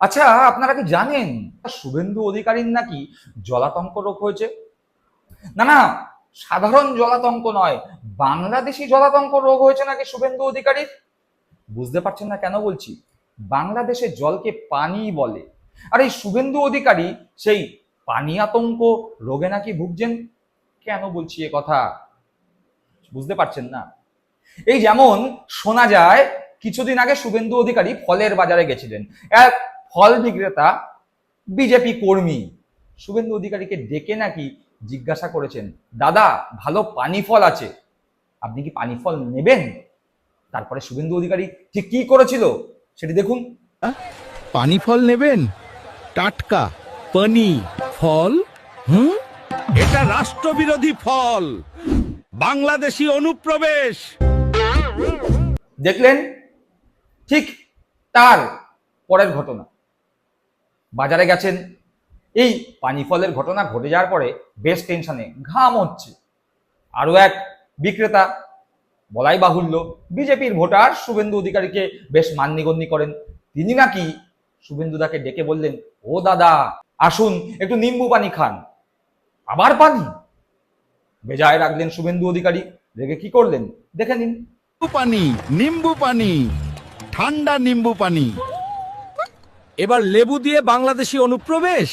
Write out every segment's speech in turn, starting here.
আচ্ছা, আপনারা কি জানেন শুভেন্দু অধিকারীর নাকি জলাতঙ্ক রোগ হয়েছে? না না, সাধারণ জলাতঙ্ক নয়, বাংলাদেশি জলাতঙ্ক রোগ হয়েছে নাকি শুভেন্দু অধিকারীর। বুঝতে পারছেন না কেন বলছি? বাংলাদেশে জলকে পানি বলে, আর এই শুভেন্দু অধিকারী সেই পানি আতঙ্ক রোগে নাকি ভুগছেন। কেন বলছি এ কথা বুঝতে পারছেন না? এই যেমন শোনা যায় কিছুদিন আগে শুভেন্দু অধিকারী ফলের বাজারে গেছিলেন। এক ফল বিক্রেতা বিজেপি কর্মী শুভেন্দু অধিকারীকে ডেকে নাকি জিজ্ঞাসা করেছেন, দাদা ভালো পানি ফল আছে, আপনি কি পানি ফল নেবেন? তারপরে শুভেন্দু অধিকারী ঠিক কি করেছিল সেটি দেখুন। পানি ফল নেবেন? টাটকা পানি ফল? এটা রাষ্ট্রবিরোধী ফল, বাংলাদেশি অনুপ্রবেশ। দেখলেন, ঠিক তার পরের ঘটনা, বাজারে গেছেন, এই পানি ফলের ঘটনা ঘটে যাওয়ার পরে বেশ টেনশনে ঘাম হচ্ছে। আরো এক বিক্রেতা, বলাই বাহুল্য বিজেপির ভোটার, শুভেন্দু অধিকারীকে বেশ মান্যগণ্য করেন। তিনি নাকি শুভেন্দুদাকে ডেকে বললেন, ও দাদা আসুন একটু নিম্বু পানি খান। আবার পানি? বেজায় রাখলেন শুভেন্দু অধিকারী। রেগে কি করলেন দেখে নিন। পানি, নিম্বু পানি, ঠান্ডা নিম্বু পানি। এবার লেবু দিয়ে বাংলাদেশি অনুপ্রবেশ।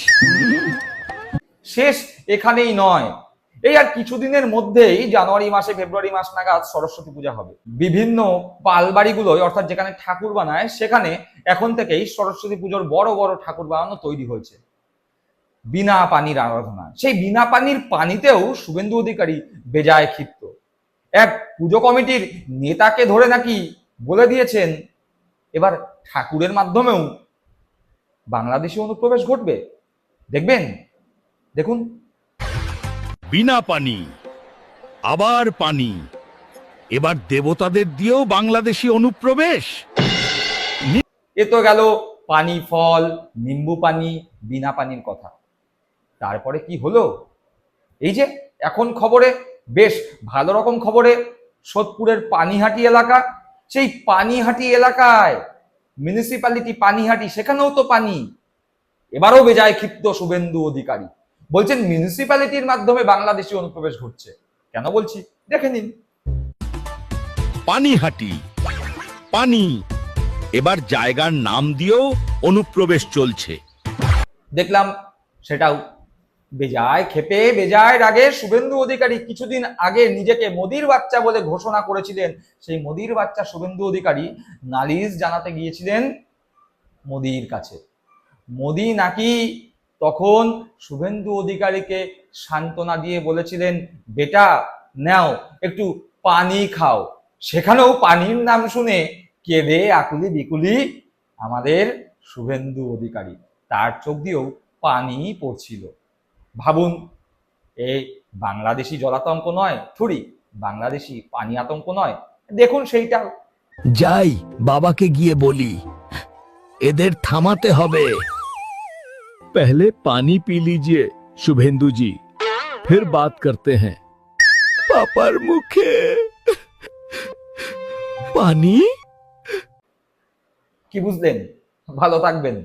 শেষ এখানেই নয়, এই আর কিছুদিনের মধ্যেই জানুয়ারি মাসে ফেব্রুয়ারি মাস নাগাদ সরস্বতী পূজা হবে। বিভিন্ন পালবাড়িগুলোয়, অর্থাৎ যেখানে ঠাকুর বানায়, সেখানে এখন থেকেই সরস্বতী পুজোর বড় বড় ঠাকুর বানানো তৈরি হয়েছে বিনা পানির আরাধনা। সেই বিনা পানির পানিতেও শুভেন্দু অধিকারী বেজায় ক্ষিপ্ত। এক পুজো কমিটির নেতাকে ধরে নাকি বলে দিয়েছেন এবার ঠাকুরের মাধ্যমেও বাংলাদেশি অনুপ্রবেশ ঘটবে। দেখবেন, দেখুন। বিনা পানি, আবার পানি, এবার দেবতাদের দিয়েও বাংলাদেশি অনুপ্রবেশ। এ তো গেল পানি ফল, নিম্বু পানি, বিনা পানির কথা। তারপরে কি হলো? এই যে এখন খবরে, বেশ ভালো রকম খবরে, সোদপুরের পানিহাটি এলাকা, সেই পানিহাটি এলাকায় মিউনিসিপ্যালিটি পানিহাটি, সেখানেও তো পানি। এবারও বেজায় ক্ষিপ্ত শুভেন্দু অধিকারী, বলছেন মিউনিসিপ্যালিটির মাধ্যমে বাংলাদেশি অনুপ্রবেশ ঘটছে। কেন বলছি দেখে নিন। পানিহাটি, পানি, এবার জায়গার নাম দিয়েও অনুপ্রবেশ চলছে। দেখলাম সেটাও। বেজায় ক্ষেপে বেজায় রাগে শুভেন্দু অধিকারী কিছুদিন আগে নিজেকে মোদির বাচ্চা বলে ঘোষণা করেছিলেন। সেই মোদির বাচ্চা শুভেন্দু অধিকারী নালিশ জানাতে গিয়েছিলেন মোদির কাছে। মোদি নাকি তখন শুভেন্দু অধিকারীকে সান্ত্বনা দিয়ে বলেছিলেন, বেটা নাও একটু পানি খাও। সেখানেও পানির নাম শুনে কেঁদে আকুলি বিকুলি আমাদের শুভেন্দু অধিকারী, তার চোখ দিয়েও পানি পড়ছিল। ভাবুন, এই বাংলাদেশি জলাতঙ্ক নয়, থুড়ি বাংলাদেশি পানি আতঙ্ক নয়। দেখুন সেইটা। যাই বাবাকে গিয়ে বলি, এদের থামাতে হবে। पहले पानी पी लीजिए शुभेंदु जी, फिर बात करते हैं। पापार मुखे पानी। কি বুঝলেন? ভালো থাকবেন।